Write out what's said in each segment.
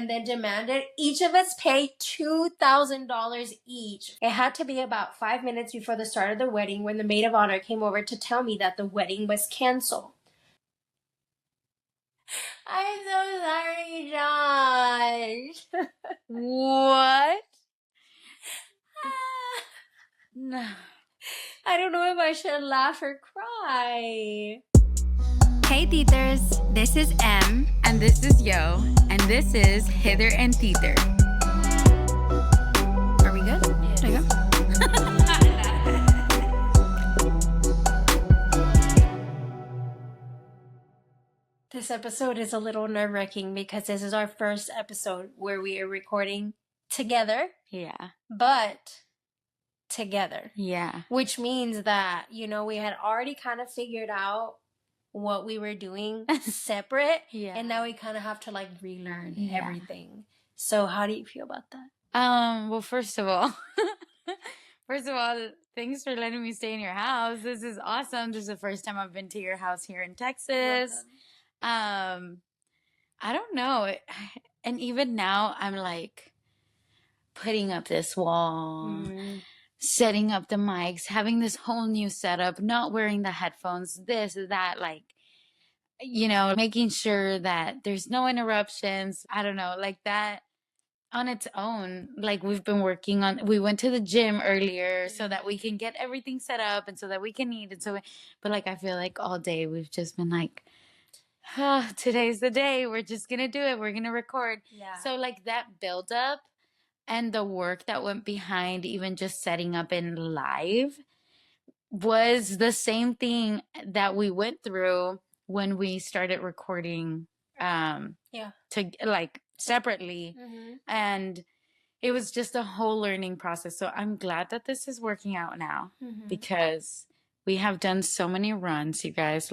and then demanded each of us pay $2,000 each. It had to be about 5 minutes before the start of the wedding when the maid of honor came over to tell me that the wedding was canceled. I'm so sorry, Josh. What? No. I don't know if I should laugh or cry. Hey Tithers, this is M. And this is Yo. And this is Hither and Tither. Are we good? Yes. There you go. This episode is a little nerve-wracking because this is our first episode where we are recording together, Yeah. but together. Yeah. Which means that, we had already kind of figured out what we were doing separate. Yeah. And now we kind of have to relearn Yeah. everything. So how do you feel about that? Well, first of all, thanks for letting me stay in your house. This is awesome. This is the first time I've been to your house here in Texas. Welcome. I don't know. And even now I'm putting up this wall, setting up the mics, having this whole new setup, not wearing the headphones, this, that, making sure that there's no interruptions. I don't know, that on its own. We've been working on, we went to the gym earlier so that we can get everything set up and so that we can eat. And so, but I feel all day we've just been today's the day. We're just going to do it. We're going to record. Yeah. So that build up and the work that went behind even just setting up in live was the same thing that we went through when we started recording separately. And it was just a whole learning process. So I'm glad that this is working out now because we have done so many runs, you guys,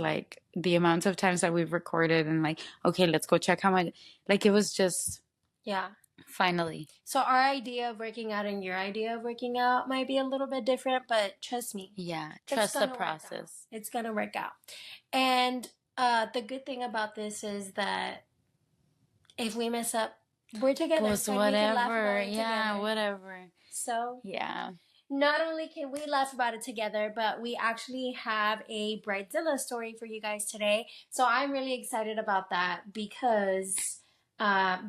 the amounts of times that we've recorded and okay, let's go check how much, it was just, finally. So our idea of working out and your idea of working out might be a little bit different, but trust me. Yeah, trust the process. It's going to work out. And the good thing about this is that if we mess up, we're together. Whatever. We can laugh about it together. Whatever. So, yeah. Not only can we laugh about it together, but we actually have a Bridezilla story for you guys today. So I'm really excited about that because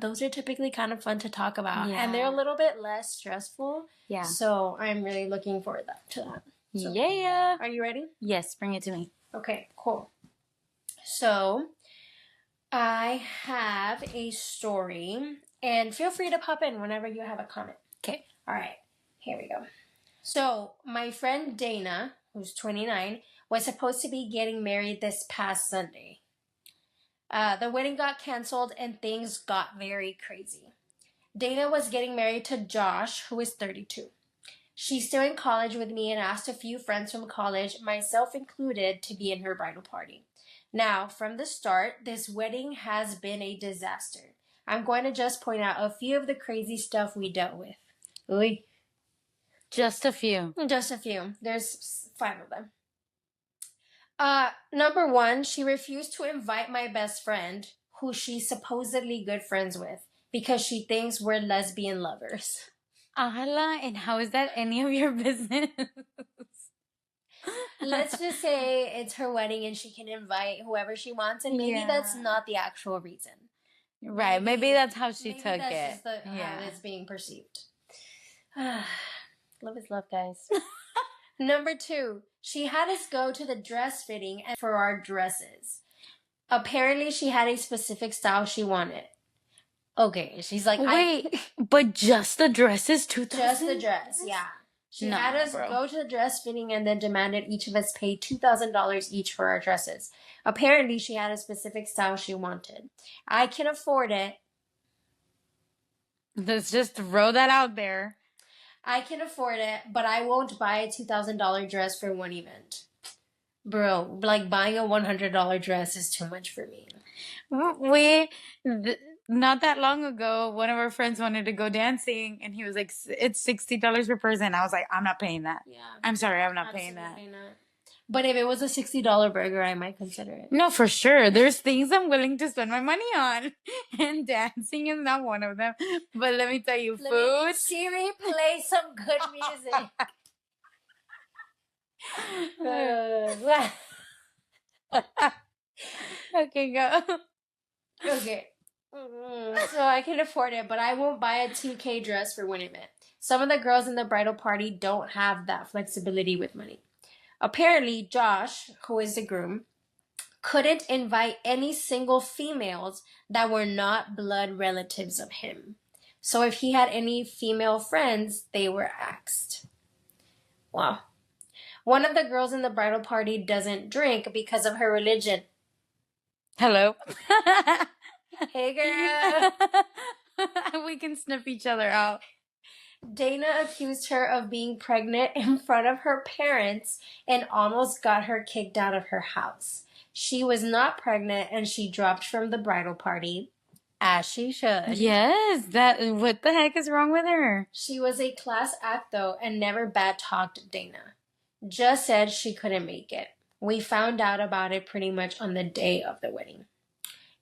those are typically kind of fun to talk about. Yeah. And they're a little bit less stressful. Yeah. So I'm really looking forward to that. So, yeah. Are you ready? Yes, bring it to me. Okay, cool. So I have a story, and feel free to pop in whenever you have a comment. Okay. All right, here we go. So my friend Dana, who's 29, was supposed to be getting married this past Sunday. The wedding got canceled and things got very crazy. Dana was getting married to Josh, who is 32. She's still in college with me and asked a few friends from college, myself included, to be in her bridal party. Now, from the start, this wedding has been a disaster. I'm going to just point out a few of the crazy stuff we dealt with. Ooh. Just a few. Just a few. There's 5 of them. Number 1, she refused to invite my best friend, who she's supposedly good friends with, because she thinks we're lesbian lovers. And how is that any of your business? Let's just say it's her wedding and she can invite whoever she wants, and maybe that's not the actual reason. Right. Maybe that's how she took it. That's just how it's being perceived. Love is love, guys. Number 2, she had us go to the dress fitting for our dresses. Apparently, she had a specific style she wanted. Okay, she's like, wait, but just the dresses, 2,000? Just the dress, yeah. She had us go to the dress fitting and then demanded each of us pay $2,000 each for our dresses. Apparently, she had a specific style she wanted. I can afford it. Let's just throw that out there. I can afford it, but I won't buy a $2,000 dress for one event. Bro, buying a $100 dress is too much for me. Not that long ago, one of our friends wanted to go dancing, and he was like, it's $60 per person. I was like, I'm not paying that. Yeah. I'm sorry, I'm not paying that. But if it was a $60 burger, I might consider it. No, for sure. There's things I'm willing to spend my money on. And dancing is not one of them. But let me tell you, food. Siri, play some good music. Okay, go. Okay. So I can afford it, but I won't buy a 2K dress for one event. Some of the girls in the bridal party don't have that flexibility with money. Apparently, Josh, who is the groom, couldn't invite any single females that were not blood relatives of him. So if he had any female friends, they were axed. Wow. One of the girls in the bridal party doesn't drink because of her religion. Hello. Hey, girl. We can sniff each other out. Dana accused her of being pregnant in front of her parents and almost got her kicked out of her house. She was not pregnant and she dropped from the bridal party, as she should. Yes, what the heck is wrong with her? She was a class act though and never bad talked Dana. Just said she couldn't make it. We found out about it pretty much on the day of the wedding.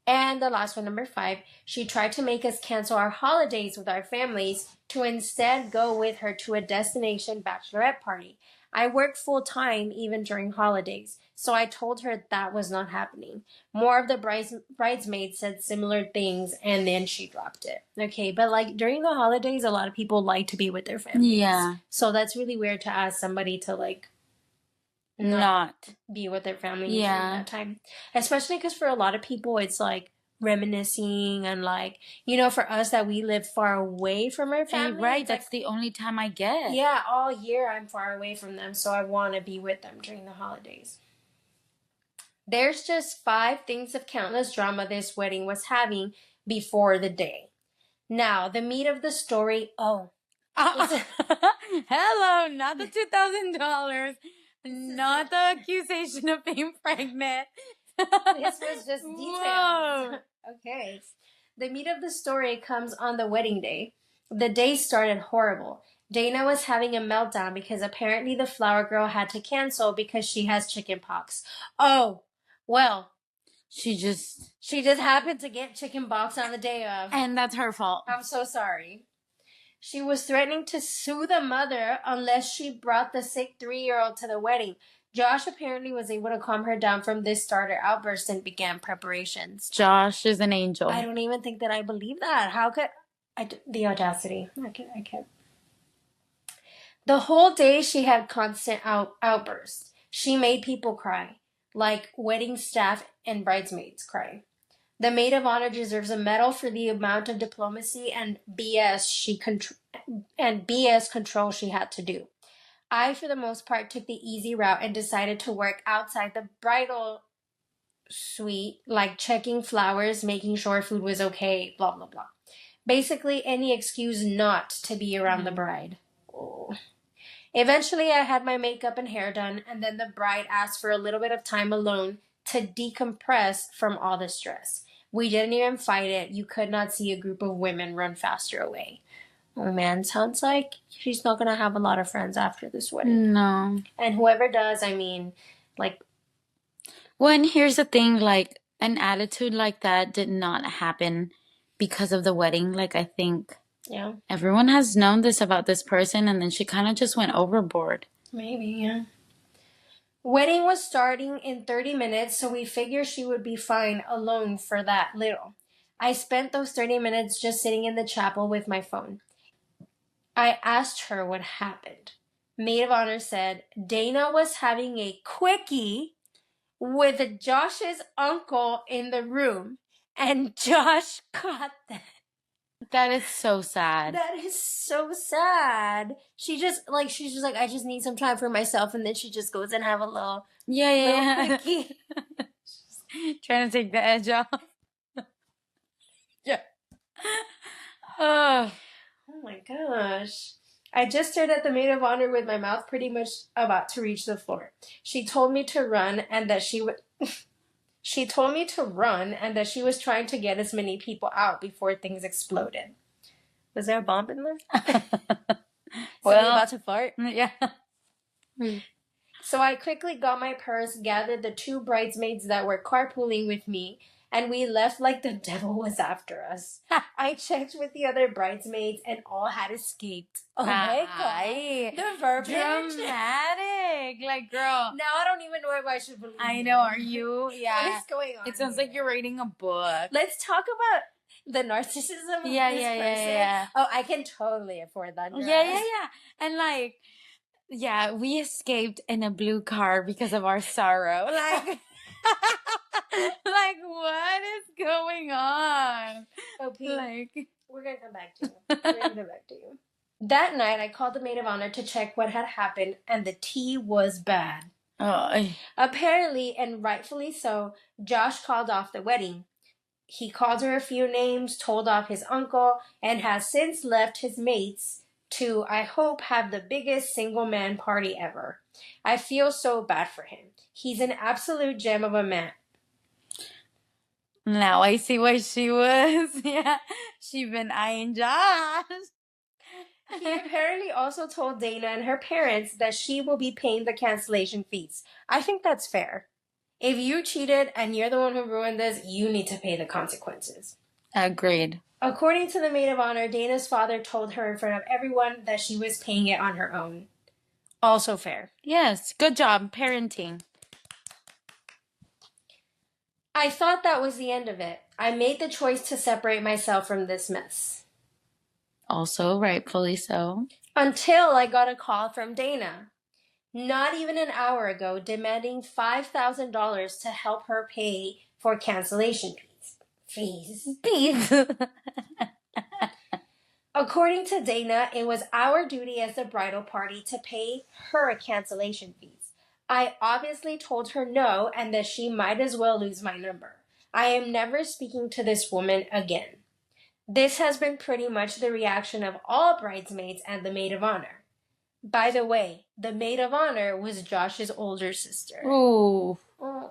And the last one, number 5, she tried to make us cancel our holidays with our families to instead go with her to a destination bachelorette party. I work full time even during holidays, so I told her that was not happening. More of the bridesmaids said similar things, and then she dropped it. Okay, but like during the holidays, a lot of people like to be with their families. Yeah. So that's really weird to ask somebody to like not be with their family yeah. during that time. Especially because for a lot of people, it's like reminiscing and like, you know, for us that we live far away from our family. Right, that's like, the only time I get. Yeah, all year I'm far away from them, so I want to be with them during the holidays. There's just 5 things of countless drama this wedding was having before the day. Now, the meat of the story, hello, not the $2,000. Not the accusation of being pregnant. This was just details. Whoa. Okay. The meat of the story comes on the wedding day. The day started horrible. Dana was having a meltdown because apparently the flower girl had to cancel because she has chicken pox. Oh, well. She just happened to get chicken pox on the day of. And that's her fault. I'm so sorry. She was threatening to sue the mother unless she brought the sick 3-year-old to the wedding. Josh apparently was able to calm her down from this starter outburst and began preparations. Josh is an angel. I don't even think that I believe that. How could the audacity? I can't. The whole day she had constant outbursts. She made people cry, like wedding staff and bridesmaids cry. The maid of honor deserves a medal for the amount of diplomacy and BS control she had to do. I, for the most part, took the easy route and decided to work outside the bridal suite, like checking flowers, making sure food was okay, blah, blah, blah. Basically, any excuse not to be around the bride. Oh. Eventually, I had my makeup and hair done, and then the bride asked for a little bit of time alone to decompress from all the stress. We didn't even fight it. You could not see a group of women run faster away. Oh man, sounds like she's not going to have a lot of friends after this wedding. No. And whoever does, I mean, like... Well, and here's the thing, like, an attitude like that did not happen because of the wedding. Like, I think everyone has known this about this person, and then she kind of just went overboard. Maybe, yeah. Wedding was starting in 30 minutes, so we figured she would be fine alone for that little. I spent those 30 minutes just sitting in the chapel with my phone. I asked her what happened. Maid of honor said Dana was having a quickie with Josh's uncle in the room, and Josh caught that. That is so sad. That is so sad. She's just like, I just need some time for myself, and then she just goes and have a little quickie. Trying to take the edge off. Yeah. Oh my gosh. I just stared at the maid of honor with my mouth pretty much about to reach the floor. She told me to run and that she would... She told me to run and that she was trying to get as many people out before things exploded. Was there a bomb in there? Well, about to fart? Yeah. So I quickly got my purse, gathered the 2 bridesmaids that were carpooling with me, and we left like the devil was after us. I checked with the other bridesmaids and all had escaped. Oh my Ay, god. The verbiage. dramatic. Like, girl. Now I don't even know if I should believe I you. know, are you? Yeah. What is going on? It sounds like you're reading a book. Let's talk about the narcissism of this person. Yeah. Oh, I can totally afford that. Yeah. And like, yeah, we escaped in a blue car because of our sorrow. Like, like what is going on? Oh, Pete, Like, we're gonna come back to you. We're gonna come back to you. That night, I called the maid of honor to check what had happened, and the tea was bad. oh, Apparently, and rightfully so, Josh called off the wedding. He called her a few names, told off his uncle, and has since left his mates to, I hope, have the biggest single man party ever. I feel so bad for him. He's an absolute gem of a man. now I see why she was. Yeah, she been eyeing Josh. He apparently also told Dana and her parents that she will be paying the cancellation fees. I think that's fair. If you cheated and you're the one who ruined this, you need to pay the consequences. Agreed. According to the maid of honor, Dana's father told her in front of everyone that she was paying it on her own. Also fair. Yes, good job parenting. I thought that was the end of it. I made the choice to separate myself from this mess. Also, rightfully so. Until I got a call from Dana, not even an hour ago, demanding $5,000 to help her pay for cancellation fees. According to Dana, it was our duty as the bridal party to pay her cancellation fees. I obviously told her no and that she might as well lose my number. I am never speaking to this woman again. This has been pretty much the reaction of all bridesmaids and the maid of honor. By the way, the maid of honor was Josh's older sister. Ooh. Oh.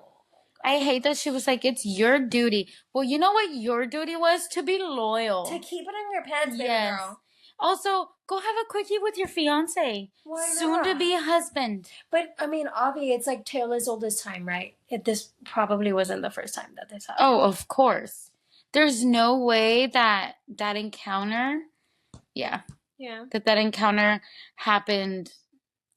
I hate that she was like, it's your duty. Well, you know what your duty was? To be loyal. To keep it in your pants, baby Yes. girl. Also, go have a quickie with your fiance. Why Soon to not? be husband. But, I mean, obviously, it's like Taylor's oldest time, right? This probably wasn't the first time that this happened. Oh, of course. There's no way that encounter, Yeah. that encounter happened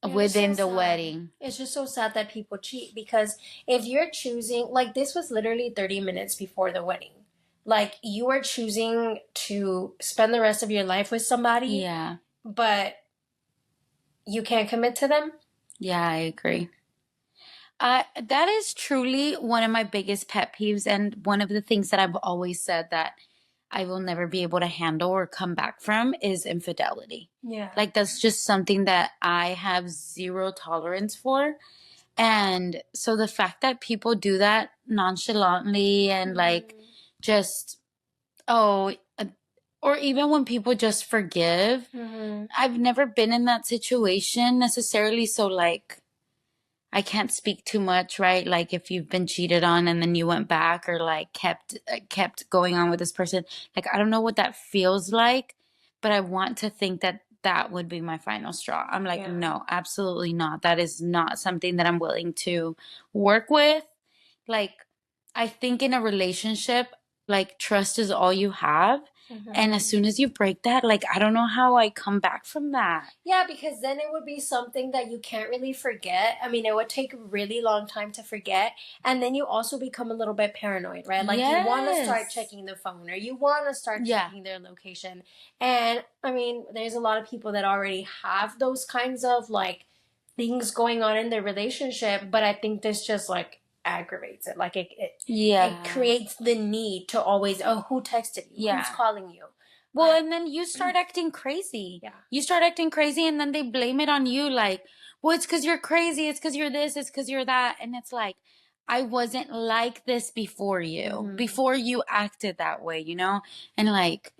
Yeah, within it's so the sad. wedding. It's just so sad that people cheat because if you're choosing, like, this was literally 30 minutes before the wedding. Like, you are choosing to spend the rest of your life with somebody, Yeah. but you can't commit to them. Yeah, I agree. That is truly one of my biggest pet peeves, and one of the things that I've always said that I will never be able to handle or come back from is infidelity. Yeah. Like, that's just something that I have zero tolerance for. And so the fact that people do that nonchalantly and like just, or even when people just forgive, I've never been in that situation necessarily. So like, I can't speak too much, right? Like if you've been cheated on and then you went back or like kept going on with this person, like I don't know what that feels like, but I want to think that that would be my final straw. I'm like, Yeah. no, absolutely not. That is not something that I'm willing to work with. Like, I think in a relationship, like trust is all you have. And as soon as you break that, like, I don't know how I come back from that. Yeah, because then it would be something that you can't really forget. I mean, it would take a really long time to forget. And then you also become a little bit paranoid, right? Like, you want to start Yes. checking the phone or you want to start Yeah. checking their location. And, I mean, there's a lot of people that already have those kinds of, like, things going on in their relationship. But I think this just, like, aggravates it. Like, it creates the need to always, oh, who texted you? Yeah. Who's calling you? Well, and then you start acting crazy. Yeah. You start acting crazy, and then they blame it on you. Like, well, it's because you're crazy. It's because you're this. It's because you're that. And it's like, I wasn't like this before you. Before you acted that way, you know? And like,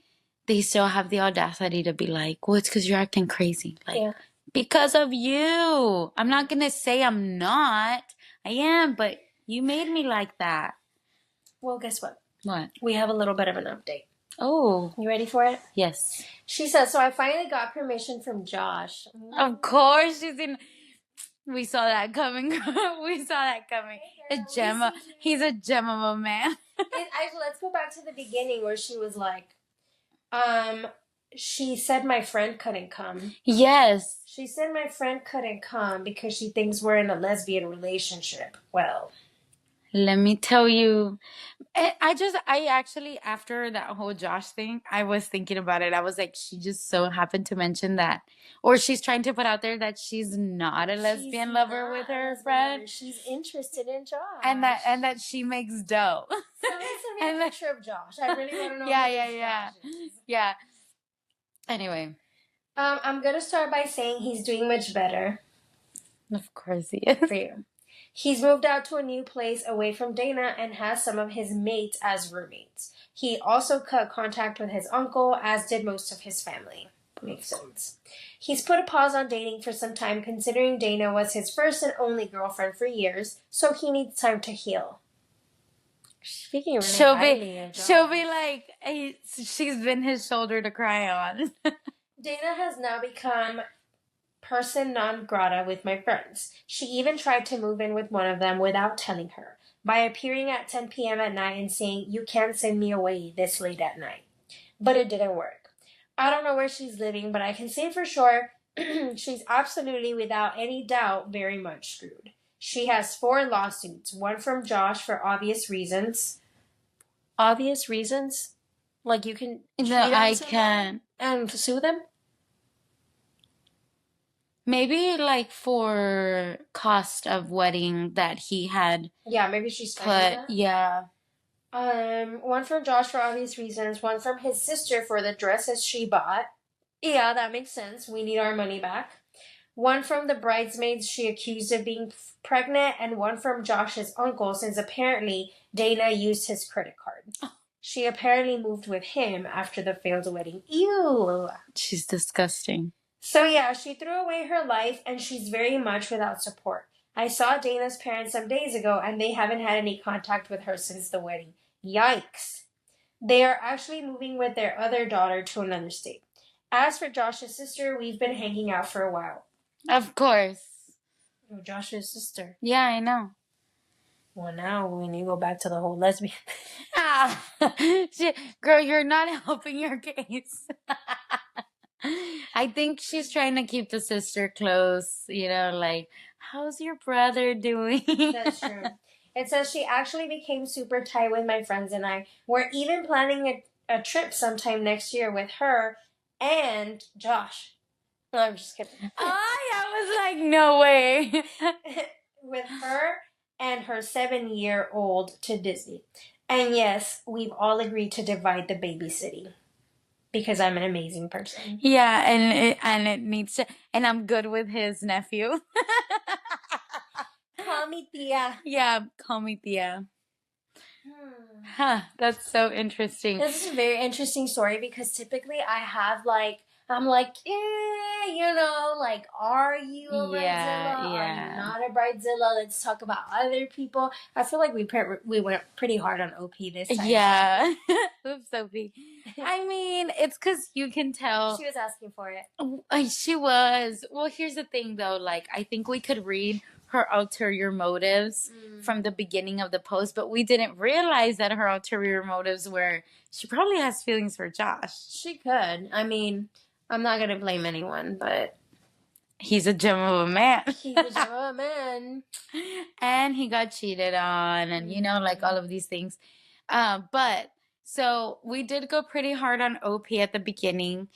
they still have the audacity to be like, well, it's because you're acting crazy. Like, because of you. I'm not going to say I'm not. I am, but you made me like that. Well, guess what? What? We have a little bit of an update. Oh. You ready for it? Yes. She says, so I finally got permission from Josh. Of course, she's in. We saw that coming. We saw that coming. A gem. He's a gem of a man. Let's go back to the beginning where she was like, she said my friend couldn't come. Yes. She said my friend couldn't come because she thinks we're in a lesbian relationship. Well, let me tell you, I actually, after that whole Josh thing, I was thinking about it. I was like, she just so happened to mention that. Or she's trying to put out there that she's not a lesbian lover with her friend. She's interested in Josh. And that she makes dough. Send me a picture of Josh. I really want to know Yeah. Yeah. Anyway. I'm going to start by saying he's doing much better. Of course he is. For you. He's moved out to a new place away from Dana and has some of his mates as roommates. He also cut contact with his uncle, as did most of his family. Makes sense. He's put a pause on dating for some time, considering Dana was his first and only girlfriend for years, so he needs time to heal. Speaking of she'll be like, hey, she's been his shoulder to cry on. Dana has now become person non grata with my friends. She even tried to move in with one of them without telling her, by appearing at 10 p.m. at night and saying, "You can't send me away this late at night." But it didn't work. I don't know where she's living, but I can say for sure she's absolutely, without any doubt, very much screwed. She has 4 lawsuits, one from Josh for obvious reasons. Obvious reasons? Like you can... No, I can't. And sue them? Maybe like for cost of wedding that he had. Yeah, maybe she's put. Yeah. One from Josh for obvious reasons. One from his sister for the dresses she bought. Yeah, that makes sense. We need our money back. One from the bridesmaids she accused of being pregnant, and one from Josh's uncle, since apparently Dana used his credit card. She apparently moved with him after the failed wedding. Ew. She's disgusting. So yeah, she threw away her life, and she's very much without support. I saw Dana's parents some days ago, and they haven't had any contact with her since the wedding. Yikes. They are actually moving with their other daughter to another state. As for Josh's sister, we've been hanging out for a while. Of course. Oh, Josh's sister. Yeah, I know. Well, now we need to go back to the whole lesbian. Girl, you're not helping your case. I think she's trying to keep the sister close, like, how's your brother doing? That's true. It says she actually became super tight with my friends and I. We're even planning a trip sometime next year with her and Josh. No, I'm just kidding. I was like, no way. With her and her 7-year-old to Disney. And yes, we've all agreed to divide the babysitting. Because I'm an amazing person. Yeah, and it needs to, and I'm good with his nephew. Call me Tia. Yeah, call me Tia. Huh, that's so interesting. This is a very interesting story because typically I'm like, are you a bridezilla? Yeah. Are you not a bridezilla? Let's talk about other people. I feel like we went pretty hard on OP this time. Yeah. Oops, Sophie. I mean, it's because you can tell. She was asking for it. She was. Well, here's the thing, though. Like, I think we could read her ulterior motives from the beginning of the post, but we didn't realize that her ulterior motives were she probably has feelings for Josh. She could. I mean, I'm not going to blame anyone, but... He's a gem of a man. He's a gem of a man. And he got cheated on and, like all of these things. But, so we did go pretty hard on OP at the beginning.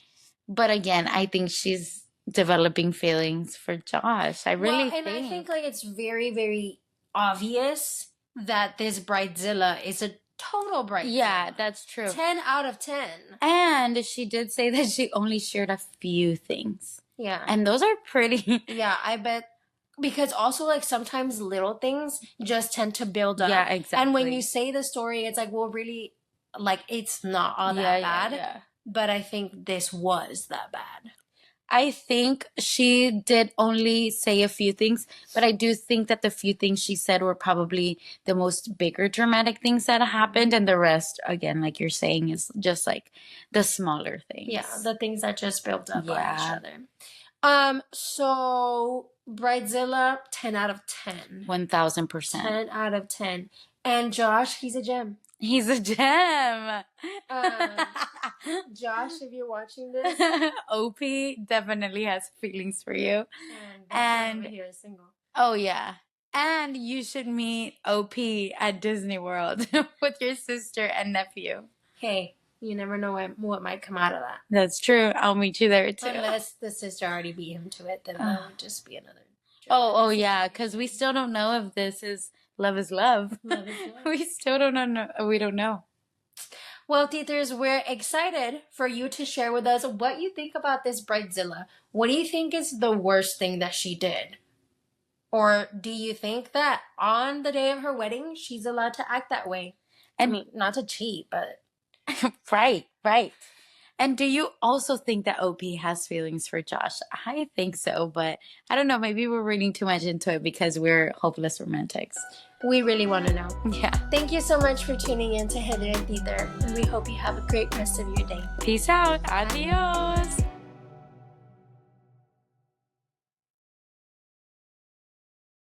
But again, I think she's developing feelings for Josh. I really think. And I think, it's very, very obvious that this bridezilla is a total bridezilla. Yeah, that's true. 10 out of 10. And she did say that she only shared a few things. Yeah. And those are pretty. Yeah, I bet. Because also, sometimes little things just tend to build up. Yeah, exactly. And when you say the story, it's really, it's not all that bad. Yeah. But I think this was that bad. I think she did only say a few things, but I do think that the few things she said were probably the most bigger dramatic things that happened. And the rest, again, like you're saying, is just the smaller things. Yeah, the things that just built up on each other. So Bridezilla, 10 out of 10. 1000%. 10 out of 10. And Josh, he's a gem. He's a gem. Josh, if you're watching this, OP definitely has feelings for you. and over here is single. Oh, yeah. And you should meet OP at Disney World with your sister and nephew. Hey, you never know what might come out of that. That's true. I'll meet you there too. Unless the sister already beat him to it, then that would just be another. Oh yeah, because we still don't know if this is love is love. Love is love. We still don't know. We don't know. Well, Tithers, we're excited for you to share with us what you think about this Bridezilla. What do you think is the worst thing that she did? Or do you think that on the day of her wedding, she's allowed to act that way? I mean, not to cheat, but... Right. And do you also think that OP has feelings for Josh? I think so, but I don't know. Maybe we're reading too much into it because we're hopeless romantics. We really want to know. Yeah. Thank you so much for tuning in to Hither and Tither, and we hope you have a great rest of your day. Peace out. Adios.